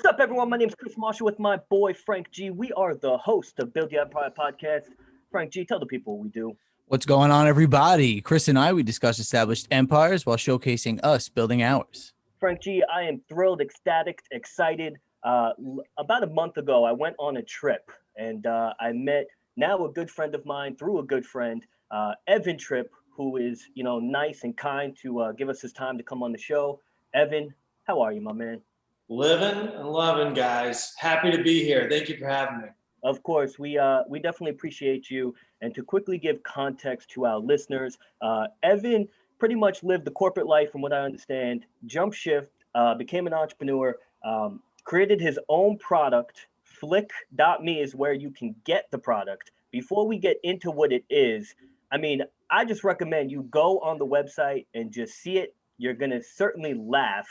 What's up, everyone? My name is Chris Marshall with my boy Frank G. We are the host of Build the Empire podcast. Frank G, tell the people what we do. What's going on, everybody? Chris and I, we discuss established empires while showcasing us building ours. Frank G, I am thrilled, ecstatic, excited. About a month ago, I went on a trip and I met now a good friend of mine through a good friend, Evan Tripp, who is, nice and kind to give us his time to come on the show. Evan, how are you, my man? Living and loving, guys. Happy to be here. Thank you for having me. Of course, we definitely appreciate you. And to quickly give context to our listeners, Evan pretty much lived the corporate life, from what I understand, jump shift, became an entrepreneur, created his own product. Flik.me is where you can get the product. Before we get into what it is, I just recommend you go on the website and just see it. You're going to certainly laugh.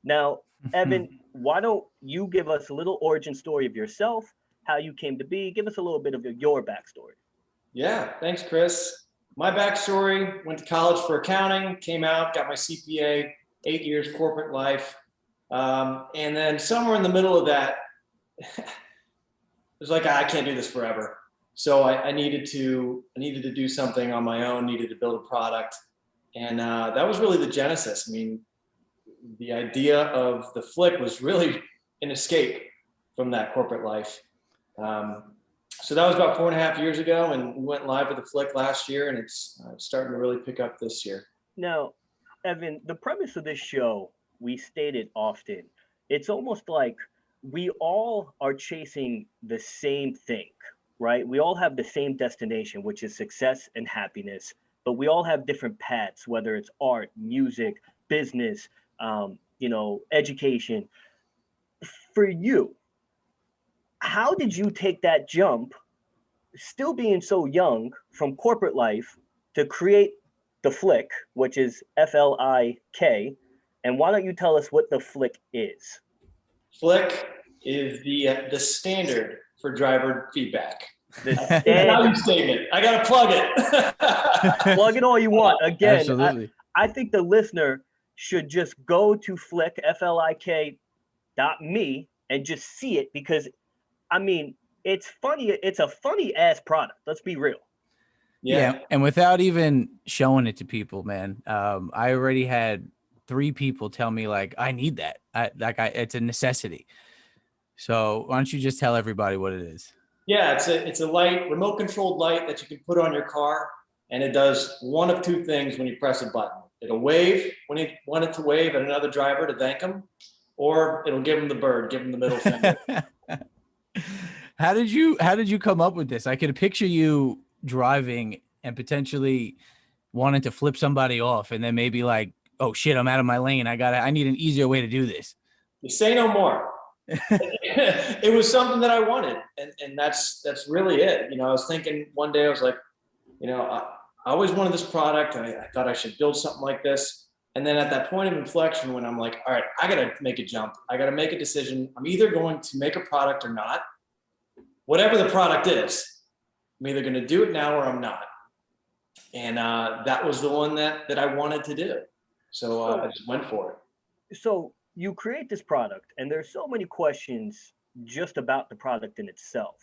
Now, Evan, why don't you give us a little origin story of yourself, how you came to be? Give us a little bit of your backstory. Yeah, thanks, Chris. My backstory, went to college for accounting, came out, got my CPA, 8 years corporate life. And then somewhere in the middle of that, it was like, I can't do this forever. So I needed to do something on my own, needed to build a product. And that was really the genesis. The idea of the Flik was really an escape from that corporate life. So that was about 4.5 years ago, and we went live with the Flik last year, and it's starting to really pick up this year. Now, Evan, the premise of this show, we stated often, it's almost like we all are chasing the same thing, right? We all have the same destination, which is success and happiness, but we all have different paths, whether it's art, music, business, education. For you, how did you take that jump, still being so young, from corporate life to create the Flik, which is Flik? And why don't you tell us what the Flik is? Flik is the standard for driver feedback. The standard statement. I gotta plug it. Plug it all you want. Again, Absolutely. I think the listener should just go to Flik, Flik.me, and just see it, because it's funny. It's a funny ass product. Let's be real. Yeah. And without even showing it to people, man, I already had 3 people tell me, like, I need that. It's a necessity. So why don't you just tell everybody what it is? Yeah, it's a light, remote controlled light that you can put on your car, and it does one of 2 things when you press a button. It'll wave when you want it to wave at another driver to thank them, or it'll give them the bird, give them the middle finger. How did you come up with this? I could picture you driving and potentially wanting to flip somebody off, and then maybe like, oh shit, I'm out of my lane. I need an easier way to do this. You say no more. It was something that I wanted, and that's really it. I was thinking one day, I was like, I always wanted this product, and I thought I should build something like this. And then at that point of inflection, when I'm like, all right, I got to make a jump. I got to make a decision. I'm either going to make a product or not. Whatever the product is, I'm either going to do it now or I'm not. And that was the one that I wanted to do. So I just went for it. So you create this product, and there's so many questions just about the product in itself.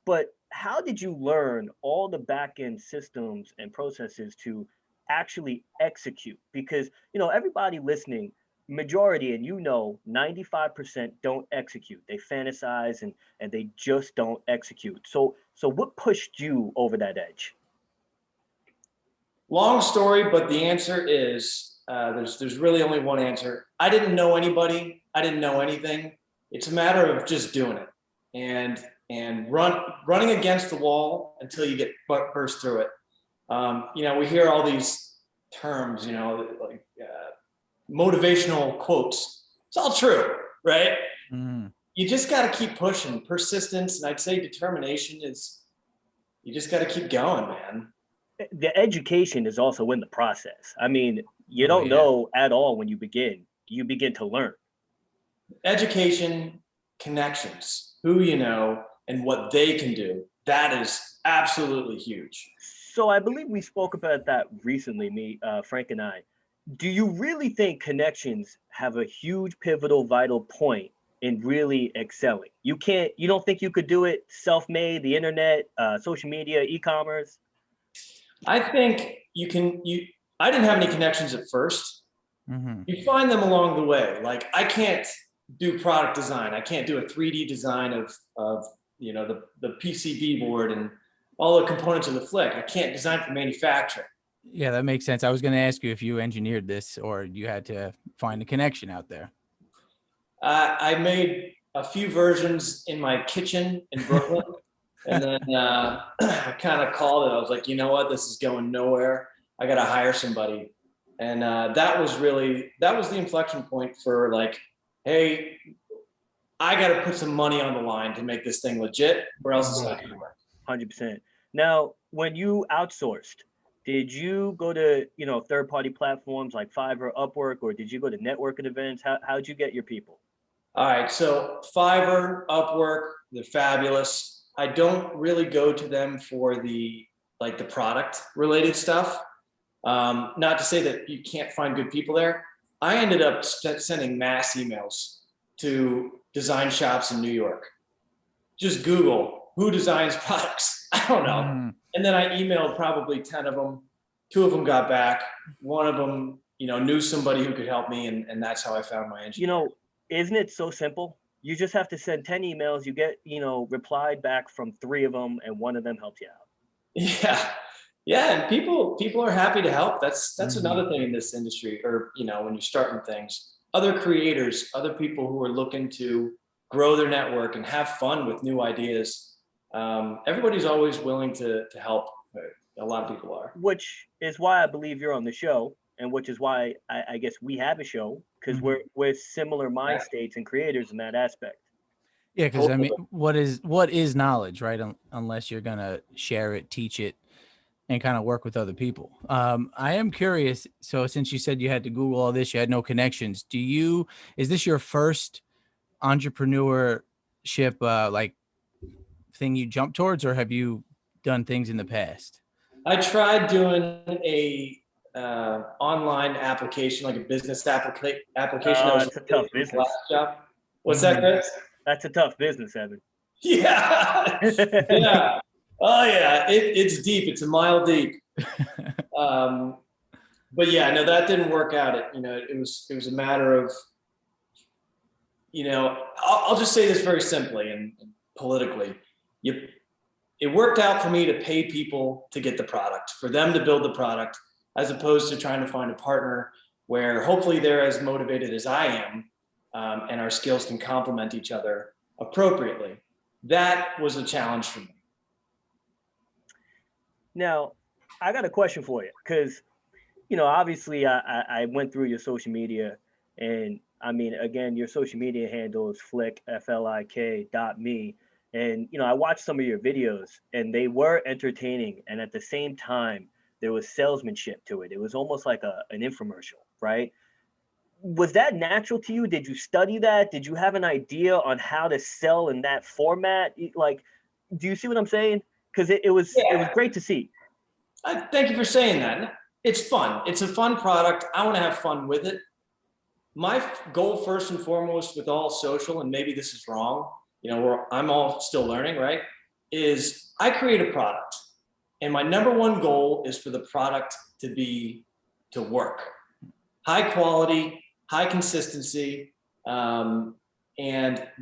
But how did you learn all the back-end systems and processes to actually execute? Because, everybody listening, majority, and 95% don't execute. They fantasize and they just don't execute. So what pushed you over that edge? Long story, but the answer is there's really only one answer. I didn't know anybody. I didn't know anything. It's a matter of just doing it and running against the wall until you get burst through it. We hear all these terms, like motivational quotes. It's all true, right? Mm. You just got to keep pushing. Persistence, and I'd say determination is, you just got to keep going, man. The education is also in the process. You don't know at all when you begin. You begin to learn. Education, connections, who you know, and what they can do. That is absolutely huge. So I believe we spoke about that recently, Frank and I. Do you really think connections have a huge, pivotal, vital point in really excelling? You don't think you could do it self-made, the internet, social media, e-commerce? I think I didn't have any connections at first. Mm-hmm. You find them along the way. Like, I can't do product design. I can't do a 3D design of the PCB board and all the components of the Flik. I can't design for manufacturing. Yeah, that makes sense. I was going to ask you if you engineered this or you had to find a connection out there. I made a few versions in my kitchen in Brooklyn. And then I kind of called it. I was like, you know what? This is going nowhere. I got to hire somebody. And that was the inflection point for like, hey, I got to put some money on the line to make this thing legit, or else it's not going to work. 100%. Now, when you outsourced, did you go to, third-party platforms like Fiverr, Upwork, or did you go to networking events? How'd you get your people? All right. So Fiverr, Upwork, they're fabulous. I don't really go to them for the product related stuff. Not to say that you can't find good people there. I ended up sending mass emails to design shops in New York. Just Google who designs products. I don't know. Mm. And then I emailed probably 10 of them. 2 of them got back. One of them, knew somebody who could help me. And that's how I found my engineer. Isn't it so simple? You just have to send 10 emails. You get, replied back from 3 of them, and 1 of them helped you out. Yeah. Yeah. And people are happy to help. That's another thing in this industry, or, when you're starting things, other creators, other people who are looking to grow their network and have fun with new ideas. Everybody's always willing to help. A lot of people are. Which is why I believe you're on the show, and which is why I guess we have a show, because we're similar mind states and creators in that aspect. Yeah, because I mean, what is knowledge, right? Unless you're gonna share it, teach it, and kind of work with other people. I am curious. So since you said you had to Google all this, you had no connections. Is this your first entrepreneurship thing you jumped towards, or have you done things in the past? I tried doing a online application, like a business application. That's a tough business. What's that, Chris? That's a tough business, Evan. Yeah. Yeah. Oh yeah, it's deep. It's a mile deep. But yeah, no, that didn't work out. It was a matter of, I'll just say this very simply and politically. It worked out for me to pay people to get the product, for them to build the product, as opposed to trying to find a partner where hopefully they're as motivated as I am, and our skills can complement each other appropriately. That was a challenge for me. Now, I got a question for you, because, obviously I went through your social media, and I mean, again, your social media handle is Flik, FLIK.me. And, I watched some of your videos, and they were entertaining. And at the same time, there was salesmanship to it. It was almost like an infomercial, right? Was that natural to you? Did you study that? Did you have an idea on how to sell in that format? Like, do you see what I'm saying? Because it was great to see. Thank you for saying that. It's fun. It's a fun product. I want to have fun with it. My goal, first and foremost, with all social, and maybe this is wrong, I'm all still learning, right? Is I create a product, and my number one goal is for the product to work. High quality, high consistency, and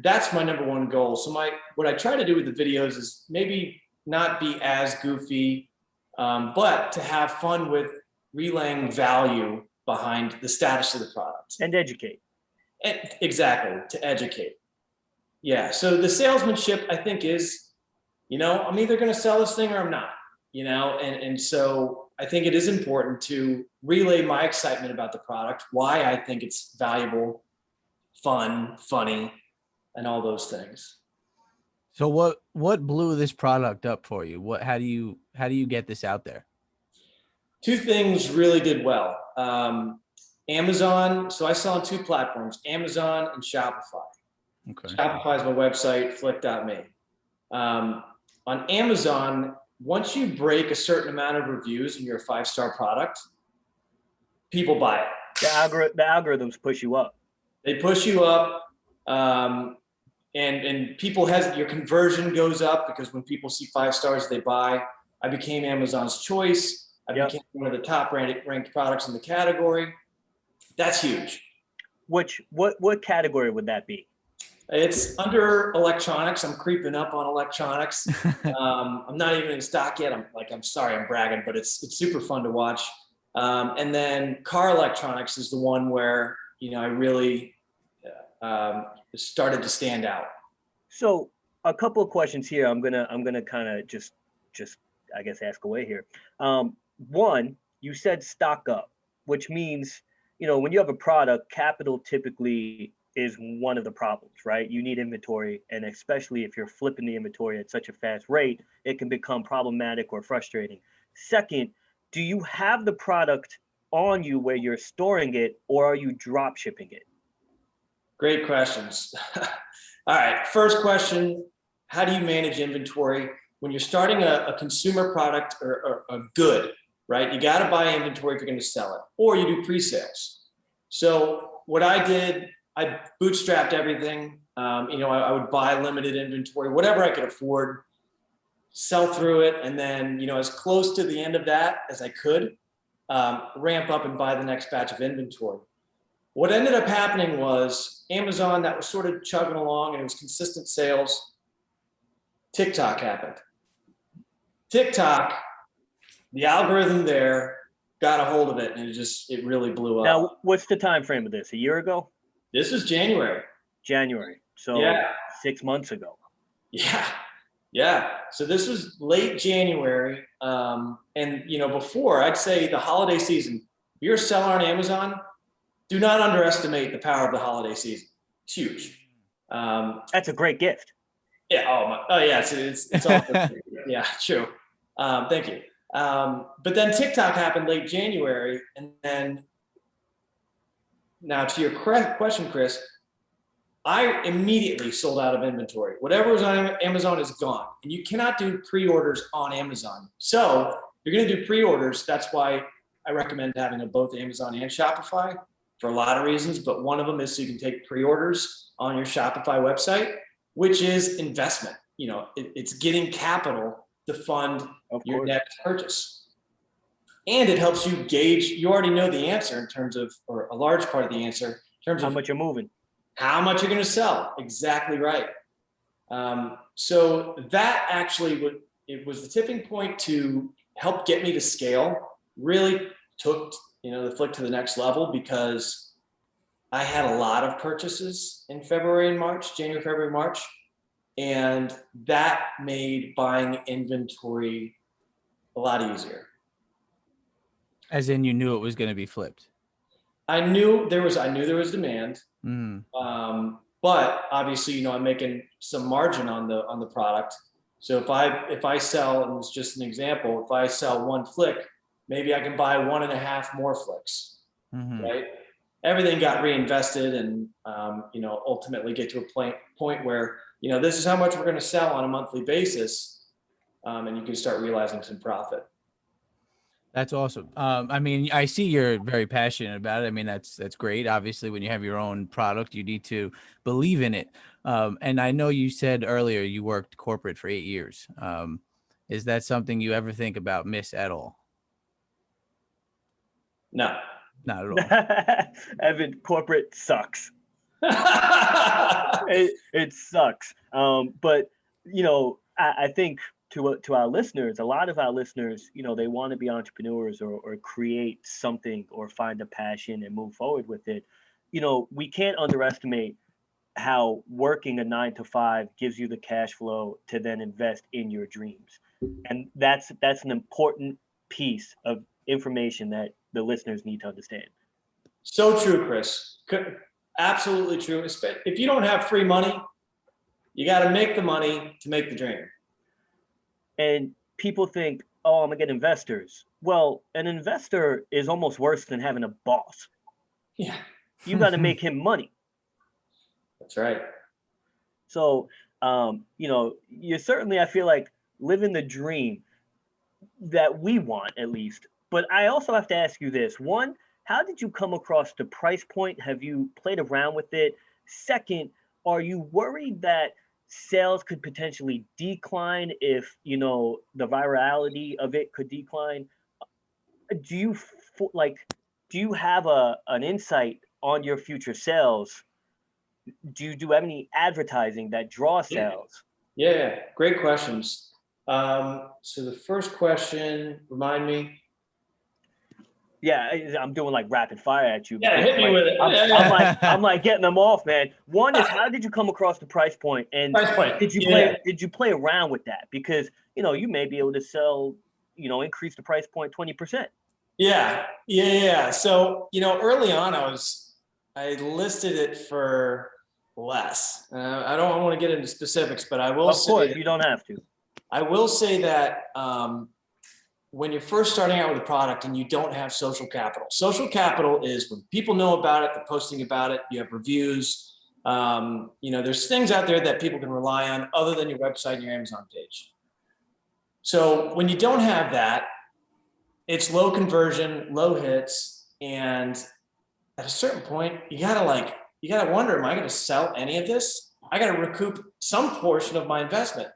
that's my number one goal. So what I try to do with the videos is maybe not be as goofy, but to have fun with relaying value behind the status of the product. And educate. Exactly, to educate. Yeah, so the salesmanship, I think, is, I'm either going to sell this thing or I'm not, and so I think it is important to relay my excitement about the product, why I think it's valuable, fun, funny, and all those things. So what blew this product up for you? How do you get this out there? 2 things really did well. Amazon. So I sell on 2 platforms, Amazon and Shopify. Okay. Shopify is my website, Flik.me. On Amazon, once you break a certain amount of reviews and you're a 5-star product, people buy it. The algorithms push you up. They push you up. And people your conversion goes up because when people see 5 stars, they buy. I became Amazon's choice. I became one of the top ranked products in the category. That's huge. What category would that be? It's under electronics. I'm creeping up on electronics. I'm not even in stock yet. I'm sorry, I'm bragging, but it's super fun to watch. And then car electronics is the one where, I really started to stand out. So a couple of questions here. I'm gonna kind of just I guess ask away here. One, you said stock up, which means when you have a product, capital typically is one of the problems, right? You need inventory, and especially if you're flipping the inventory at such a fast rate, it can become problematic or frustrating. Second, do you have the product on you where you're storing it, or are you drop shipping it? Great questions. All right, first question, how do you manage inventory? When you're starting a consumer product or a good, right? You got to buy inventory if you're going to sell it, or you do pre-sales. So what I did, I bootstrapped everything. I would buy limited inventory, whatever I could afford, sell through it, and then, as close to the end of that as I could, ramp up and buy the next batch of inventory. What ended up happening was Amazon, that was sort of chugging along and it was consistent sales. TikTok happened. TikTok, the algorithm there got a hold of it, and it really blew up. Now, what's the time frame of this? A year ago? This is January. So yeah. 6 months ago. Yeah. So this was late January. And before, I'd say the holiday season, if you're a seller on Amazon, do not underestimate the power of the holiday season. It's huge. That's a great gift. Yeah. Oh yeah. It's all. Yeah. True. Thank you. But then TikTok happened late January, and then now to your question, Chris, I immediately sold out of inventory. Whatever was on Amazon is gone, and you cannot do pre-orders on Amazon. So if you're going to do pre-orders, that's why I recommend having both Amazon and Shopify for a lot of reasons. But one of them is so you can take pre-orders on your Shopify website, which is investment. It's getting capital to fund your next purchase. And it helps you gauge, you already know the answer in terms of, or a large part of the answer, in terms of how much you're moving. How much you're going to sell. Exactly right. So that actually was the tipping point to help get me to scale. Really took the Flik to the next level, because I had a lot of purchases in January, February, March. And that made buying inventory a lot easier. As in, you knew it was going to be flipped. I knew there was demand. But obviously, I'm making some margin on the product. So if I sell, and it's just an example, if I sell 1 Flik, maybe I can buy 1.5 more Fliks, right? Everything got reinvested, and ultimately get to a point where this is how much we're going to sell on a monthly basis, and you can start realizing some profit. That's awesome. I see you're very passionate about it. That's great. Obviously, when you have your own product, you need to believe in it. And I know you said earlier you worked corporate for 8 years. Is that something you ever think about miss at all? No, not at all. Evan, corporate sucks. it sucks. But I think to our listeners, a lot of our listeners, they want to be entrepreneurs or create something or find a passion and move forward with it. We can't underestimate how working a 9 to 5 gives you the cash flow to then invest in your dreams. And that's an important piece of information that the listeners need to understand. So true, Chris. Absolutely true. If you don't have free money, you got to make the money to make the dream. And people think, oh, I'm going to get investors. Well, an investor is almost worse than having a boss. Yeah. You got to make him money. That's right. So, you certainly, I feel like, living the dream that we want, at least. But I also have to ask you this. One, how did you come across the price point? Have you played around with it? Second, are you worried that sales could potentially decline if, the virality of it could decline? Do you like, do you have an insight on your future sales? Do you do any advertising that draws Yeah. sales? Yeah, great questions. So the first question, remind me. Yeah, I'm doing like rapid fire at you Yeah, because hit me with it. I'm like getting them off, man. One is, how did you come across the price point, and Price point. did you play around with that? Because you may be able to sell, increase the price point 20%. Yeah. So early on, I listed it for less. I don't want to get into specifics, but I will Of say course, that, you don't have to. I will say that when you're first starting out with a product and you don't have social capital is when people know about it, they're posting about it, you have reviews. There's things out there that people can rely on other than your website and your Amazon page. So when you don't have that, it's low conversion, low hits, and at a certain point, you gotta wonder, am I gonna sell any of this? I gotta recoup some portion of my investment,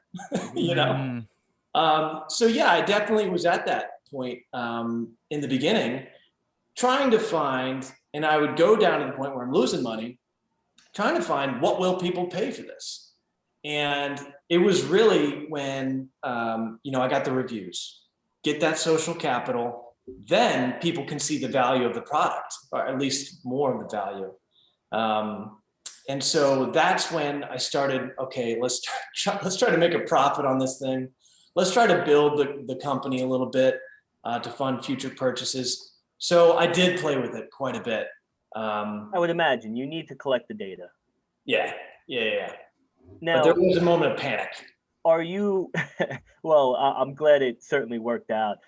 So yeah, I definitely was at that point in the beginning, trying to find, and I would go down to the point where I'm losing money, trying to find what will people pay for this. And it was really when I got the reviews, get that social capital, then people can see the value of the product, or at least more of the value. And so that's when I started, okay, let's try to make a profit on this thing. Let's try to build the company a little bit to fund future purchases. So I did play with it quite a bit. I would imagine you need to collect the data. Yeah. Now, but there was a moment of panic. Are you, well, I'm glad it certainly worked out.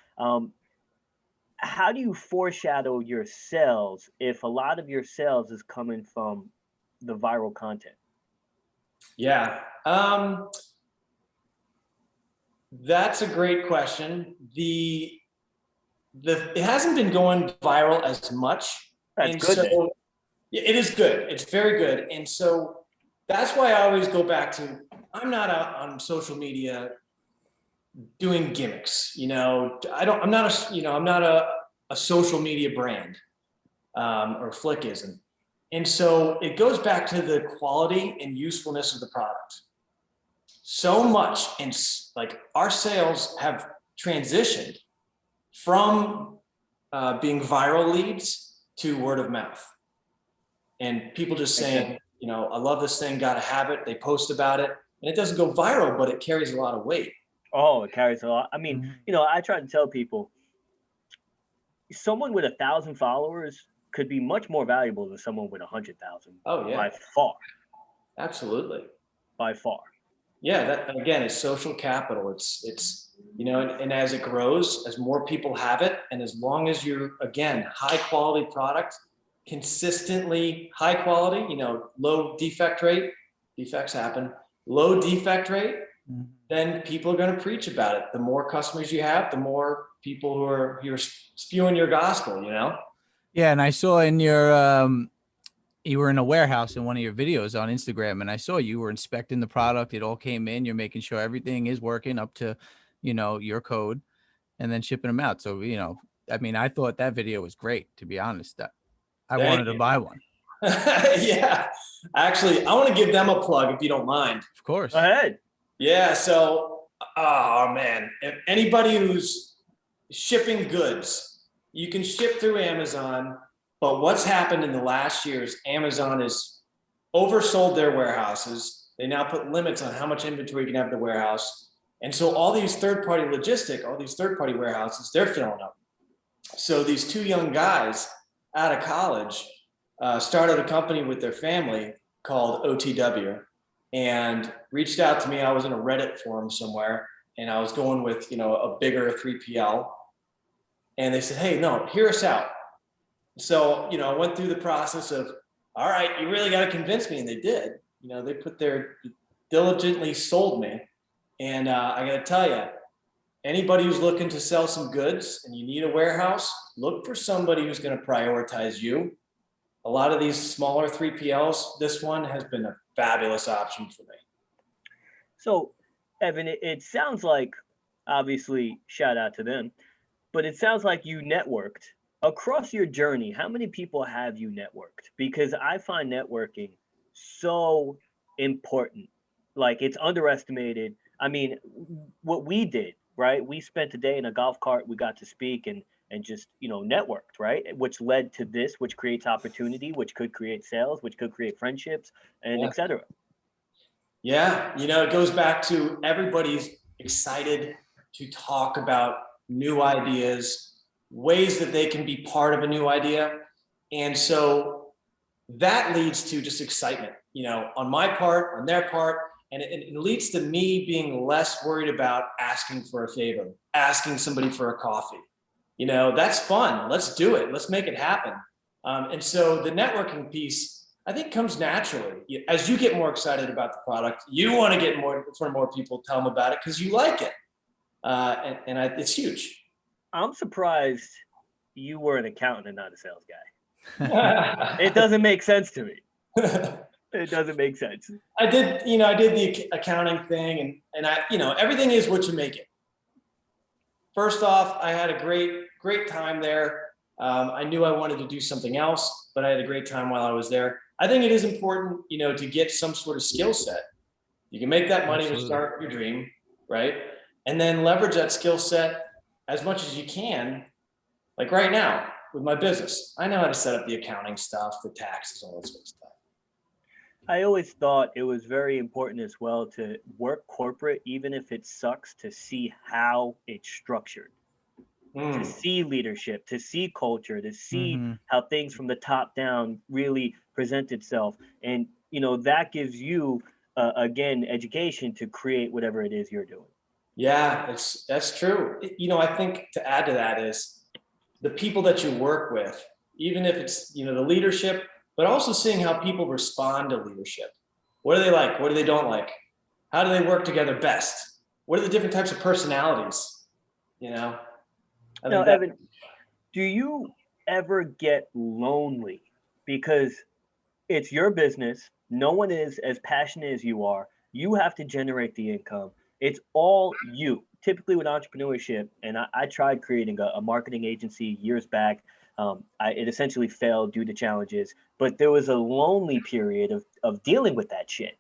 How do you foreshadow your sales if a lot of your sales is coming from the viral content? Yeah. That's a great question. It hasn't been going viral as much. That's good. So it is good. It's very good. And so that's why I always go back to, I'm not out on social media doing gimmicks. I'm not a social media brand, or Flik isn't. And so it goes back to the quality and usefulness of the product. So much, and like our sales have transitioned from being viral leads to word of mouth, and people just saying, I love this thing, gotta have it. They post about it, and it doesn't go viral, but it carries a lot of weight. Oh, it carries a lot. I mean, I try to tell people, someone with 1,000 followers could be much more valuable than someone with 100,000. Oh yeah, by far. Absolutely, by far. Yeah, that again is social capital. It's and as it grows, as more people have it, and as long as you're, again, high quality product, consistently high quality, low defect rate, defects happen, low defect rate, then people are going to preach about it. The more customers you have, the more people you're spewing your gospel, Yeah, and I saw in your you were in a warehouse in one of your videos on Instagram, and I saw you were inspecting the product. It all came in. You're making sure everything is working up to, your code, and then shipping them out. So, I mean, I thought that video was great, to be honest. I wanted to buy one. Yeah, actually, I want to give them a plug if you don't mind. Of course. Go ahead. Yeah. So, oh man, if anybody who's shipping goods, you can ship through Amazon. But what's happened in the last year is Amazon has oversold their warehouses. They now put limits on how much inventory you can have in the warehouse. And so all these third-party warehouses, they're filling up. So these two young guys out of college started a company with their family called OTW and reached out to me. I was in a Reddit forum somewhere, and I was going with, a bigger 3PL. And they said, hey, no, hear us out. So, I went through the process of, all right, you really got to convince me. And they did. They diligently sold me. And I got to tell you, anybody who's looking to sell some goods and you need a warehouse, look for somebody who's going to prioritize you. A lot of these smaller 3PLs, this one has been a fabulous option for me. So, Evan, it sounds like, obviously, shout out to them, but it sounds like you networked across your journey. How many people have you networked? Because I find networking so important. Like, it's underestimated. I mean, what we did, right? We spent a day in a golf cart. We got to speak and just, networked, right? Which led to this, which creates opportunity, which could create sales, which could create friendships, and Yeah. etc. Yeah, it goes back to everybody's excited to talk about new ideas, ways that they can be part of a new idea. And so that leads to just excitement, on my part, on their part. And it leads to me being less worried about asking for a favor, asking somebody for a coffee. That's fun. Let's do it. Let's make it happen. And so the networking piece, I think, comes naturally. As you get more excited about the product, you want to get more in front of more people, tell them about it because you like it. It's huge. I'm surprised you were an accountant and not a sales guy. It doesn't make sense to me. It doesn't make sense. I did the accounting thing and everything is what you make it. First off, I had a great time there. I knew I wanted to do something else, but I had a great time while I was there. I think it is important, to get some sort of skill set. You can make that money to start your dream, right? And then leverage that skill set as much as you can. Like right now with my business, I know how to set up the accounting stuff, the taxes, all that sort of stuff. I always thought it was very important as well to work corporate, even if it sucks, to see how it's structured. To see leadership, to see culture, to see how things from the top down really present itself. And, that gives you, again, education to create whatever it is you're doing. Yeah, that's true. I think to add to that is the people that you work with, even if it's, the leadership, but also seeing how people respond to leadership. What do they like? What do they don't like? How do they work together best? What are the different types of personalities? Now, Evan, do you ever get lonely? Because it's your business. No one is as passionate as you are. You have to generate the income. It's all you. Typically with entrepreneurship, and I tried creating a marketing agency years back. It essentially failed due to challenges, but there was a lonely period of dealing with that shit.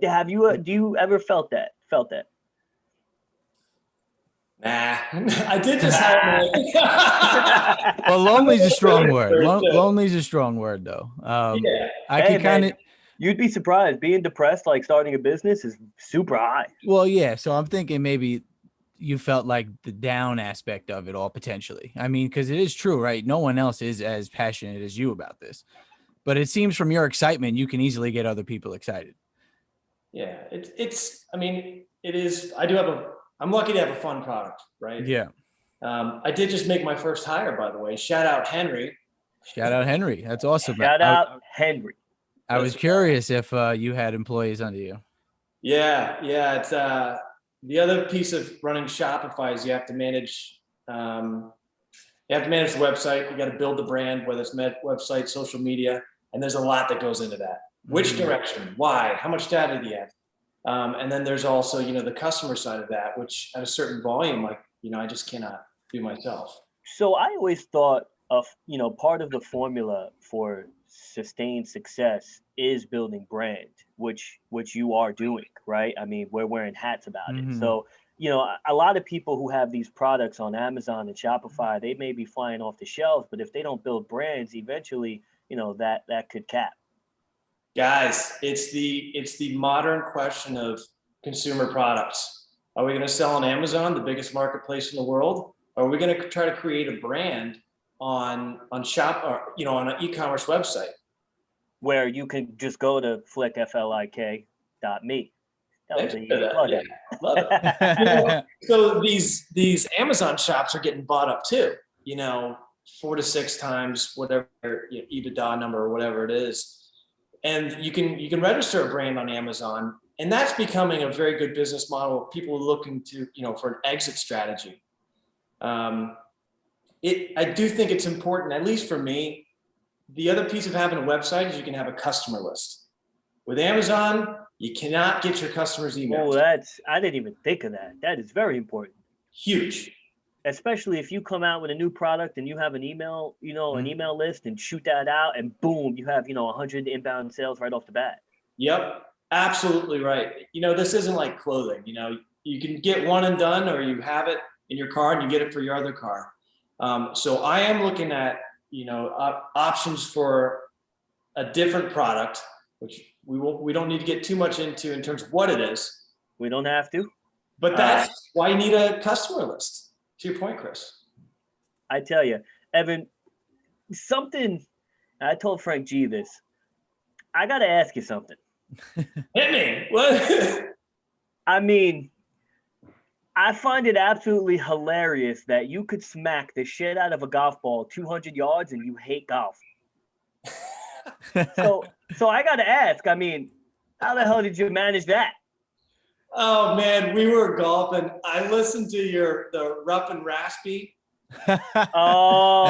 Do you ever felt that? Nah, I did just hire Well, lonely's a strong word. Lonely's a strong word, though. Yeah. I could kind of. You'd be surprised. Being depressed, like starting a business, is super high. Well, yeah. So I'm thinking maybe you felt like the down aspect of it all potentially. I mean, because it is true, right? No one else is as passionate as you about this. But it seems from your excitement, you can easily get other people excited. Yeah, I mean, it is. I'm lucky to have a fun product, right? Yeah. I did just make my first hire, by the way. Shout out Henry. That's awesome. Shout out Henry. I was curious if you had employees under you. Yeah. It's the other piece of running Shopify is you have to manage. You have to manage the website. You got to build the brand, whether it's website, social media, and there's a lot that goes into that. Which direction? Why? How much data do you have? And then there's also, the customer side of that, which at a certain volume, I just cannot do myself. So I always thought of, part of the formula for sustained success is building brand, which you are doing, right? I mean, we're wearing hats about it. So, a lot of people who have these products on Amazon and Shopify, they may be flying off the shelves, but if they don't build brands, eventually, that could cap. Guys, it's the modern question of consumer products. Are we going to sell on Amazon, the biggest marketplace in the world? Or are we going to try to create a brand on shop or on an e-commerce website where you can just go to Flik, FLIK.me. That was an easy plug-in. Yeah, love it. So these Amazon shops are getting bought up too. 4 to 6 times whatever EBITDA number or whatever it is. And you can register a brand on Amazon, and that's becoming a very good business model. People are looking to, for an exit strategy. I do think it's important, at least for me. The other piece of having a website is you can have a customer list. With Amazon, you cannot get your customers' emails. Oh, I didn't even think of that. That is very important. Huge. Especially if you come out with a new product and you have an email, an email list and shoot that out and boom, you have, 100 inbound sales right off the bat. Yep, absolutely right. This isn't like clothing. You can get one and done, or you have it in your car and you get it for your other car. So I am looking at, options for a different product, which we don't need to get too much into in terms of what it is. We don't have to. But that's why you need a customer list. To your point, Chris. I tell you, Evan, I told Frank G this. I got to ask you something. Hit me. What? I mean, I find it absolutely hilarious that you could smack the shit out of a golf ball 200 yards and you hate golf. So I got to ask, I mean, how the hell did you manage that? Oh man, we were golfing. I listened to the rough and raspy. Oh,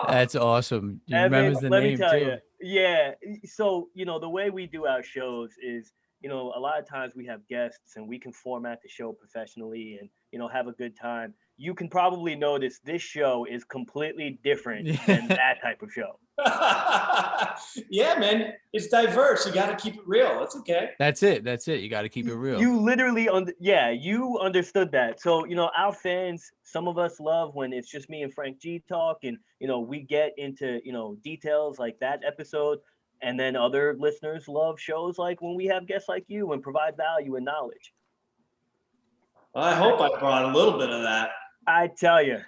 that's awesome. You Evan, remembers the let name me tell too. you. Yeah. So, the way we do our shows is, a lot of times we have guests and we can format the show professionally and, have a good time. You can probably notice this show is completely different than that type of show. Yeah, man, it's diverse. You got to keep it real. It's okay. That's it. You got to keep it real. You literally, you understood that. So, our fans, some of us love when it's just me and Frank G talk and, we get into, details like that episode. And then other listeners love shows like when we have guests like you and provide value and knowledge. Well, I hope I brought a little bit of that. I tell you,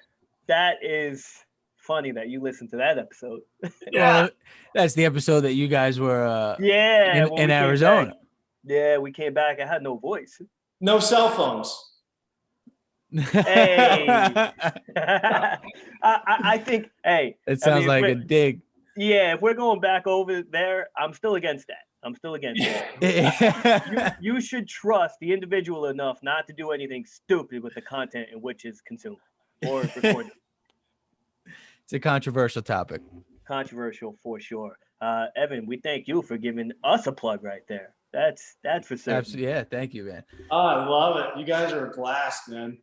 that is funny that you listened to that episode. Yeah. Well, that's the episode that you guys were in Arizona. Yeah, we came back. I had no voice. No cell phones. Hey. I think, hey. It sounds like a dig. Yeah, if we're going back over there, I'm still against that. You should trust the individual enough not to do anything stupid with the content in which is consumed or recorded. It's a controversial topic. Controversial for sure. Evan, we thank you for giving us a plug right there. That's for certain. Absolutely. Yeah, thank you, man. Oh, I love it. You guys are a blast, man.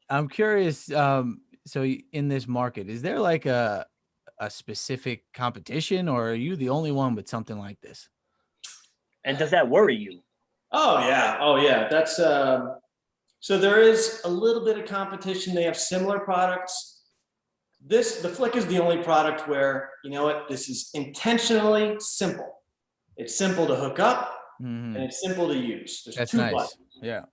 I'm curious. So in this market, is there like a specific competition, or are you the only one with something like this? And does that worry you? Oh yeah. That's so there is a little bit of competition. They have similar products. The Flik is the only product where, this is intentionally simple. It's simple to hook up and it's simple to use. There's That's 2 nice. buttons. Yeah.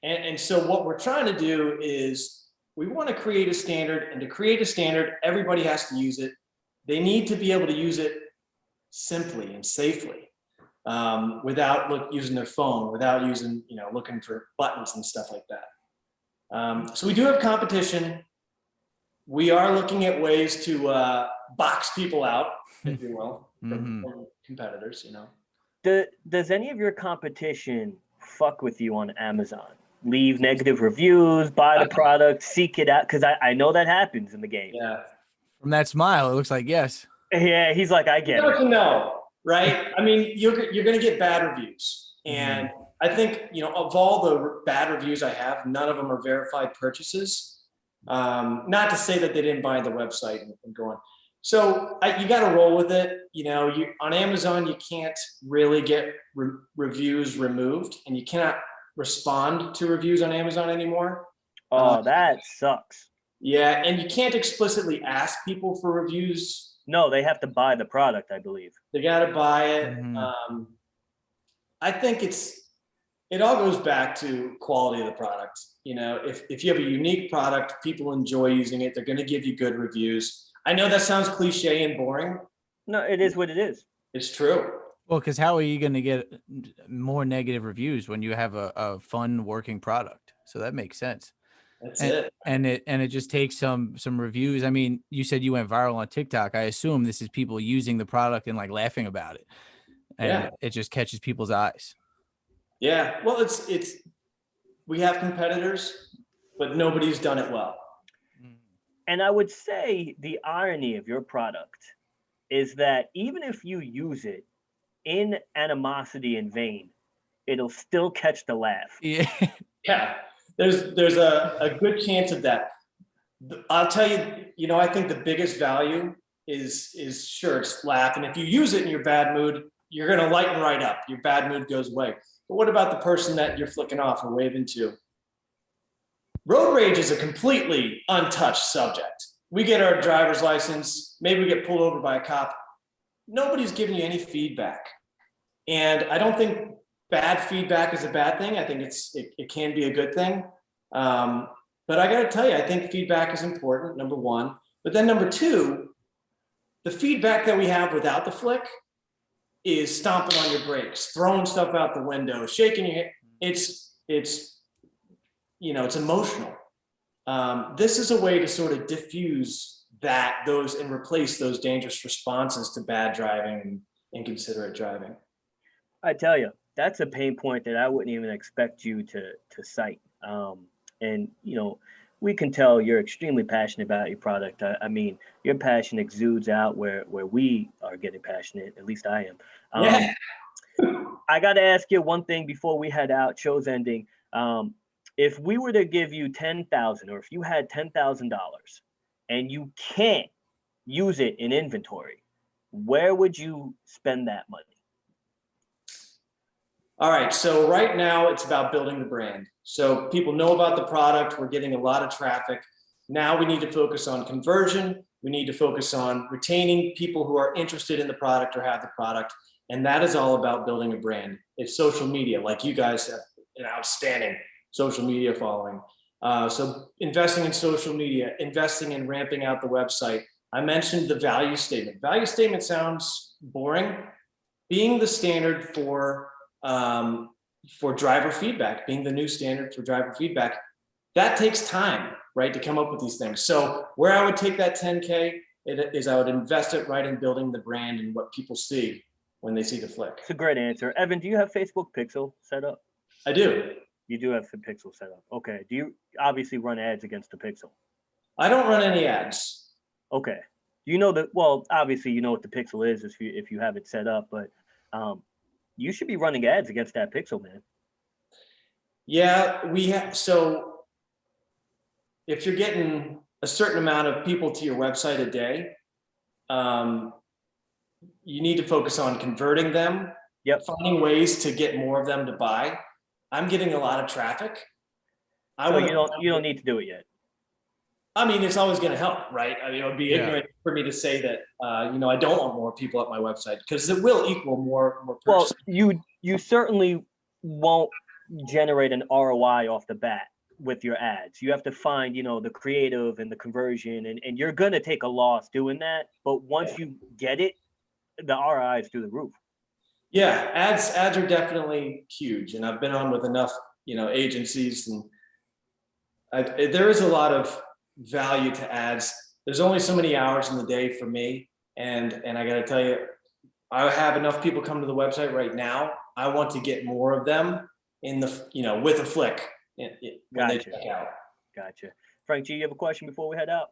And so what we're trying to do is we want to create a standard, and to create a standard, everybody has to use it. They need to be able to use it simply and safely, without using their phone, without using, looking for buttons and stuff like that. So we do have competition. We are looking at ways to box people out, if you will, from competitors, Does any of your competition fuck with you on Amazon? Leave negative reviews, buy the product, seek it out? Because I know that happens in the game. Yeah. From that smile, it looks like yes. Yeah, he's like, I get it. No, right? I mean, you're going to get bad reviews. And I think, of all the bad reviews I have, none of them are verified purchases. Not to say that they didn't buy the website and go on. So you got to roll with it. On Amazon, you can't really get reviews removed, and you cannot respond to reviews on Amazon anymore. Oh, that sucks. Yeah, and you can't explicitly ask people for reviews. No, they have to buy the product, I believe. They got to buy it. I think it all goes back to quality of the product. If you have a unique product, people enjoy using it, they're going to give you good reviews. I know that sounds cliche and boring. No, it is what it is. It's true. Well, because how are you going to get more negative reviews when you have a fun working product? So that makes sense. That's it. And it just takes some reviews. I mean, you said you went viral on TikTok. I assume this is people using the product and like laughing about it. And it just catches people's eyes. Yeah. Well, it's we have competitors, but nobody's done it well. And I would say the irony of your product is that even if you use it in animosity and vain, it'll still catch the laugh. Yeah. Yeah, there's a good chance of that. I'll tell you, I think the biggest value is sure, it's laugh. And if you use it in your bad mood, you're going to lighten right up. Your bad mood goes away. But what about the person that you're flicking off or waving to? Road rage is a completely untouched subject. We get our driver's license, maybe we get pulled over by a cop. Nobody's giving you any feedback. And I don't think bad feedback is a bad thing. I think it can be a good thing. But I got to tell you, I think feedback is important, number one. But then number two, the feedback that we have without the flick is stomping on your brakes, throwing stuff out the window, shaking your head. It's emotional. This is a way to sort of diffuse those and replace those dangerous responses to bad driving and inconsiderate driving. I tell you, that's a pain point that I wouldn't even expect you to cite. And we can tell you're extremely passionate about your product. I mean, your passion exudes out where we are getting passionate. At least I am. Yeah. I got to ask you one thing before we head out. Show's ending. If we were to give you $10,000, or if you had $10,000, and you can't use it in inventory, where would you spend that money? All right, so right now it's about building the brand. So people know about the product, we're getting a lot of traffic. Now we need to focus on conversion. We need to focus on retaining people who are interested in the product or have the product. And that is all about building a brand. It's social media, like you guys have an outstanding social media following. So investing in social media, investing in ramping out the website. I mentioned the value statement. Value statement sounds boring. Being the standard for driver feedback, being the new standard for driver feedback, that takes time, right, to come up with these things. So where I would take that 10K is I would invest it right in building the brand and what people see when they see the flick. It's a great answer. Evan, do you have Facebook Pixel set up? I do. You do have the Pixel set up. Okay. Do you obviously run ads against the Pixel? I don't run any ads. Okay. You know that, well, obviously you know what the Pixel is if you have it set up, but you should be running ads against that Pixel, man. Yeah, we have. So if you're getting a certain amount of people to your website a day, you need to focus on converting them. Yep. Finding ways to get more of them to buy. I'm getting a lot of traffic. So you don't need to do it yet. I mean, it's always going to help, right? I mean, it would be ignorant for me to say that, I don't want more people at my website, because it will equal more purchases. Well, you certainly won't generate an ROI off the bat with your ads. You have to find, the creative and the conversion, and you're going to take a loss doing that. But once you get it, the ROI is through the roof. Yeah, ads are definitely huge, and I've been on with enough, agencies, and there is a lot of value to ads. There's only so many hours in the day for me, and I got to tell you, I have enough people come to the website right now. I want to get more of them in the with a flick when they check out. Gotcha. Frank G, you have a question before we head out?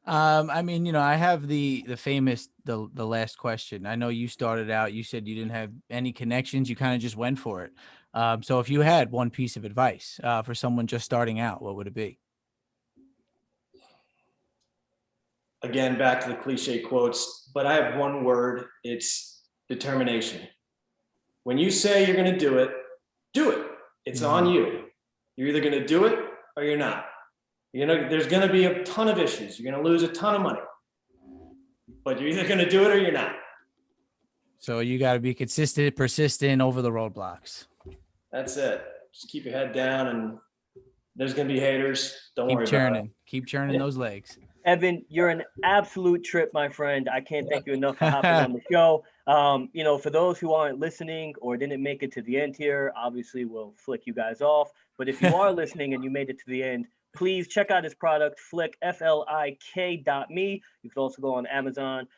I mean, I have the famous, the last question. I know you started out, you said you didn't have any connections. You kind of just went for it. So if you had one piece of advice for someone just starting out, what would it be? Again, back to the cliche quotes, but I have one word. It's determination. When you say you're going to do it, do it. It's on you. You're either going to do it or you're not. There's going to be a ton of issues. You're going to lose a ton of money, but you're either going to do it or you're not. So you got to be consistent, persistent over the roadblocks. That's it. Just keep your head down, and there's going to be haters. Don't worry about it. Keep churning those legs. Evan, you're an absolute trip, my friend. I can't thank you enough for hopping on the show. For those who aren't listening or didn't make it to the end here, obviously we'll flick you guys off. But if you are listening and you made it to the end, please check out his product, Flik, FLIK.me. You can also go on Amazon.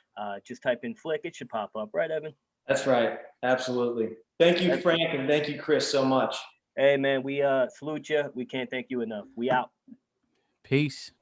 Just type in Flik. It should pop up. Right, Evan? That's right. Absolutely. Thank you, Frank, and thank you, Chris, so much. Hey, man, we salute you. We can't thank you enough. We out. Peace.